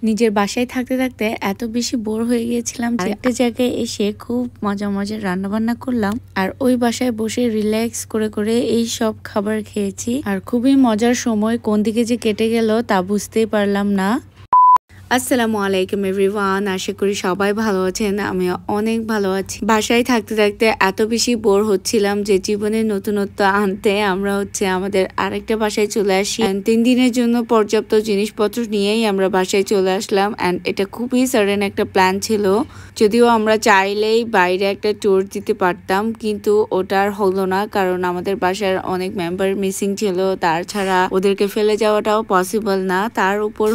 নিজের বাসায় থাকতে থাকতে এত বেশি বোর হয়ে গিয়েছিলাম যে একটা জায়গায় এসে খুব মজার রান্না বান্না করলাম আর ওই বাসায় বসে রিল্যাক্স করে করে এই সব খাবার খেয়েছি আর খুবই মজার সময় কোন দিকে যে কেটে গেল তা বুঝতেই পারলাম না। আসসালামু আলাইকুম এভরিওয়ান, আশা করি সবাই ভালো আছেন। আমি অনেক ভালো আছি। বাসায় থাকতে থাকতে এত বেশি বোর হচ্ছিলাম যে জীবনের নতুনত্ব আনতে আমরা আমাদের আরেকটা বাসায় চলে আসি। 3 দিনের জন্য পর্যাপ্ত জিনিসপত্র নিয়েই আমরা বাসায় চলে আসলাম। অ্যান্ড এটা খুবই সাডেন একটা প্ল্যান ছিল, যদিও আমরা চাইলেই বাইরে একটা ট্যুর দিতে পারতাম, কিন্তু ওটার হলো না কারণ আমাদের বাসার অনেক মেম্বার মিসিং ছিল। তাছাড়া ওদেরকে ফেলে যাওয়াটাও পসিবল না। তার উপর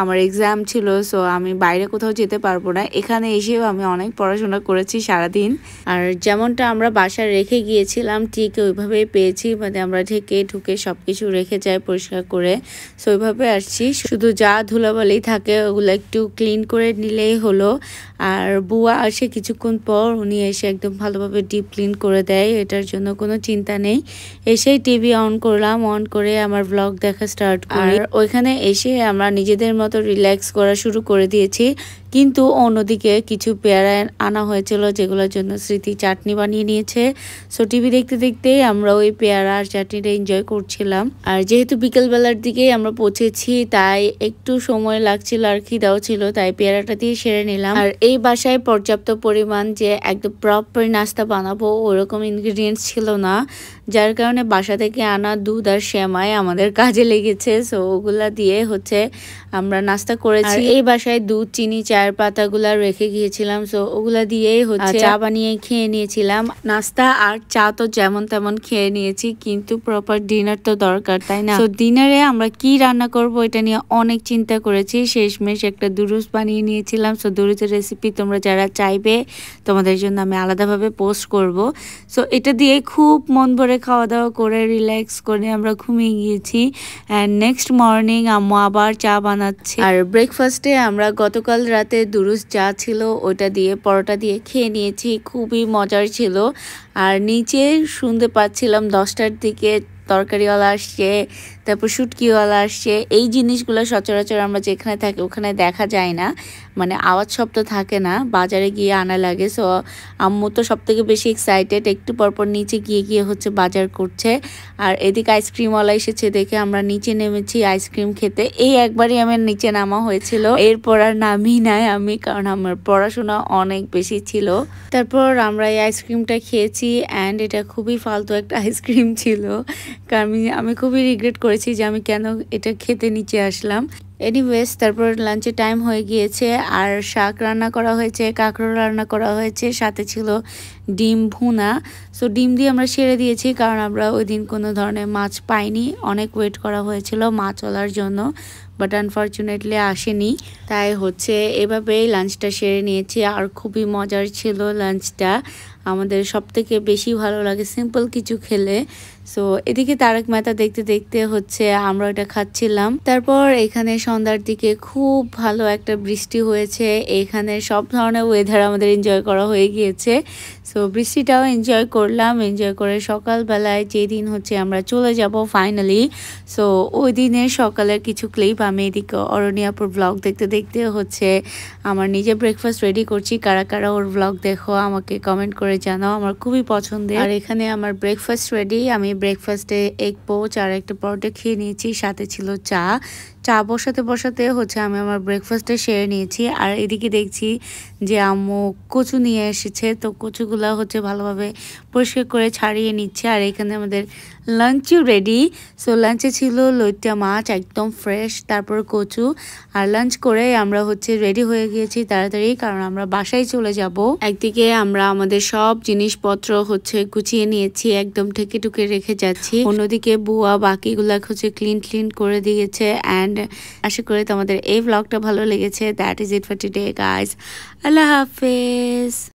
আমার এক্সাম ছিল, সো আমি বাইরে কোথাও যেতে পারবো না। এখানে এসেও আমি অনেক পড়াশোনা করেছি সারাদিন। আর যেমনটা আমরা বাসায় রেখে গিয়েছিলাম ঠিক ওইভাবেই পেয়েছি, মানে আমরা ঢেকে ঢুকে সবকিছু রেখে যাই পরিষ্কার করে। সো ওইভাবে আসছি, শুধু যা ধুলাবালি থাকে ওগুলো একটু ক্লিন করে নিলেই হলো। আর বুয়া আসে কিছুক্ষণ পর, উনি এসে একদম ভালোভাবে ডিপ ক্লিন করে দেয়, এটার জন্য কোনো চিন্তা নেই। এসেই টিভি অন করলাম, অন করে আমার ব্লগ দেখা স্টার্ট করি। আর ওইখানে এসে আমরা নিজেদের মতো রিল্যাক্স করা শুরু করে দিয়েছি। কিন্তু অন্যদিকে কিছু পেয়ারা আনা হয়েছিল যেগুলোর জন্য স্মৃতি চাটনি বানিয়ে নিয়েছে। সো টিভি দেখতে দেখতেই আমরা ওই পেয়ারা আর চাটনিটা এনজয় করছিলাম। আর যেহেতু বিকেলবেলার দিকেই আমরা পৌঁছেছি তাই একটু সময় লাগছিল আর খিদাও ছিল, তাই পেয়ারাটা দিয়ে সেরে নিলাম। আর এই বাসায় পর্যাপ্ত পরিমাণ যে একদম প্রপার নাস্তা বানাবো ওরকম ইনগ্রিডিয়েন্টস ছিল না, যার কারণে বাসা থেকে আনা দুধ আর সেমাই আমাদের কাজে লেগেছে। সো ওগুলা দিয়ে আমরা নাস্তা করেছি। এই বাসায় দুধ, চিনি, চায়ের পাতাগুলা রেখে গিয়েছিলাম, সো ওগুলা দিয়েই চা বানিয়ে খেয়ে নিয়েছিলাম। নাস্তা আর চা তো যেমন তেমন খেয়ে নিয়েছি, কিন্তু প্রপার ডিনার তো দরকার, তাই না? তো ডিনারে আমরা কি রান্না করব এটা নিয়ে অনেক চিন্তা করেছি। শেষমেশ একটা দুরুস বানিয়ে নিয়েছিলাম। সো দুরুসের রেসিপি তোমরা যারা চাইবে তোমাদের জন্য আমি আলাদাভাবে পোস্ট করব। সো এটা দিয়ে খুব মন ভরে খাওয়া দাওয়া করে রিল্যাক্স করে আমরা ঘুমিয়ে গিয়েছি। অ্যান্ড নেক্সট মর্নিং আম্মু আবার চা বানাচ্ছে। আর ব্রেকফাস্টে আমরা গতকাল রাতে দুরুস চা ছিল ওটা দিয়ে পরোটা দিয়ে খেয়ে নিয়েছি, খুবই মজার ছিল। আর নিচে শুনতে পাচ্ছিলাম 10টার দিকে তরকারিওয়ালা আসছে, তারপর শুটকিওয়ালা আসছে। এই জিনিসগুলো সচরাচর আমরা যেখানে থাকি ওখানে দেখা যায় না, মানে আওয়াজ শব্দ থাকে না, বাজারে গিয়ে আনা লাগে। সো আম্মু তো সব থেকে বেশি এক্সাইটেড, একটু পরপর নিচে গিয়ে গিয়ে বাজার করছে। আর এদিকে আইসক্রিমওয়ালা এসেছে দেখে আমরা নিচে নেমেছি আইসক্রিম খেতে। এই একবারই আমার নিচে নামা হয়েছিল, এরপর আর নামি নাই আমি, কারণ আমার পড়াশোনা অনেক বেশি ছিল। তারপর আমরা এই আইসক্রিমটা খেয়েছি অ্যান্ড এটা খুবই ফালতু একটা আইসক্রিম ছিল, কারণ আমি খুবই রিগ্রেট করেছি যে আমি কেন এটা খেতে নিচে আসলাম। এনিওয়েজ তারপর লাঞ্চের টাইম হয়ে গিয়েছে আর শাক রান্না করা হয়েছে, কাঁকরোল রান্না করা হয়েছে, সাথে ছিল ডিম ভুনা। সো ডিম দিয়ে আমরা সেরে দিয়েছি কারণ আমরা ওই দিন কোনো ধরনের মাছ পাইনি, অনেক ওয়েট করা হয়েছিল মাছওয়ালার জন্য, বাট আনফর্চুনেটলি আসেনি। তাই এভাবেই লাঞ্চটা সেরে নিয়েছি। আর খুবই মজার ছিল লাঞ্চটা, আমাদের সব থেকে বেশি ভালো লাগে সিম্পল কিছু খেলে। সো এদিকে তারক মেহতা দেখতে দেখতে আমরা এটা খাচ্ছিলাম। তারপর এখানে সন্ধ্যার দিকে খুব ভালো একটা বৃষ্টি হয়েছে, এখানে সব ধরনের ওয়েদার আমাদের এনজয় করা হয়ে গিয়েছে। সো বৃষ্টিটাও এনজয় করলাম, এনজয় করে সকালবেলায় যেদিন আমরা চলে যাব ফাইনালি। সো ওই দিনের সকালের কিছু ক্লিপ আমি এদিকে অরণ্যাপুর ব্লগ দেখতে দেখতে আমার নিজে ব্রেকফাস্ট রেডি করছি। কারা কারা ওর ব্লগ দেখো আমাকে কমেন্ট করে জানাও, আমার খুবই পছন্দের। আর এখানে আমার ব্রেকফাস্ট রেডি, আমি ব্রেকফাস্টে এগ পোচ আর একটা পরোটা খেয়ে নিয়েছি, সাথে ছিল চা। চা বসাতে বসাতে আমি আমার ব্রেকফাস্টে সেরে নিয়েছি। আর এদিকে দেখছি যে আম্মু কচু নিয়ে এসেছে, তো কচুগুলা ভালোভাবে পরিষ্কার করে ছাড়িয়ে নিচ্ছে। আর এখানে আমাদের লাঞ্চও রেডি। সো লাঞ্চে ছিল লইট্টা মাছ একদম ফ্রেশ, তারপর কচু। আর লাঞ্চ করে আমরা রেডি হয়ে গিয়েছি তাড়াতাড়ি, কারণ আমরা বাসায় চলে যাব। একদিকে আমরা আমাদের সব জিনিসপত্র গুছিয়ে নিয়েছি, একদম ঠেকে টুকে রেখে যাচ্ছি। অন্যদিকে বুয়া বাকিগুলা ক্লিন করে দিয়েছে। অ্যান্ড আশা করি তোমাদের এই ব্লগটা ভালো লেগেছে। That is it for today guys. আল্লাহ হাফেজ।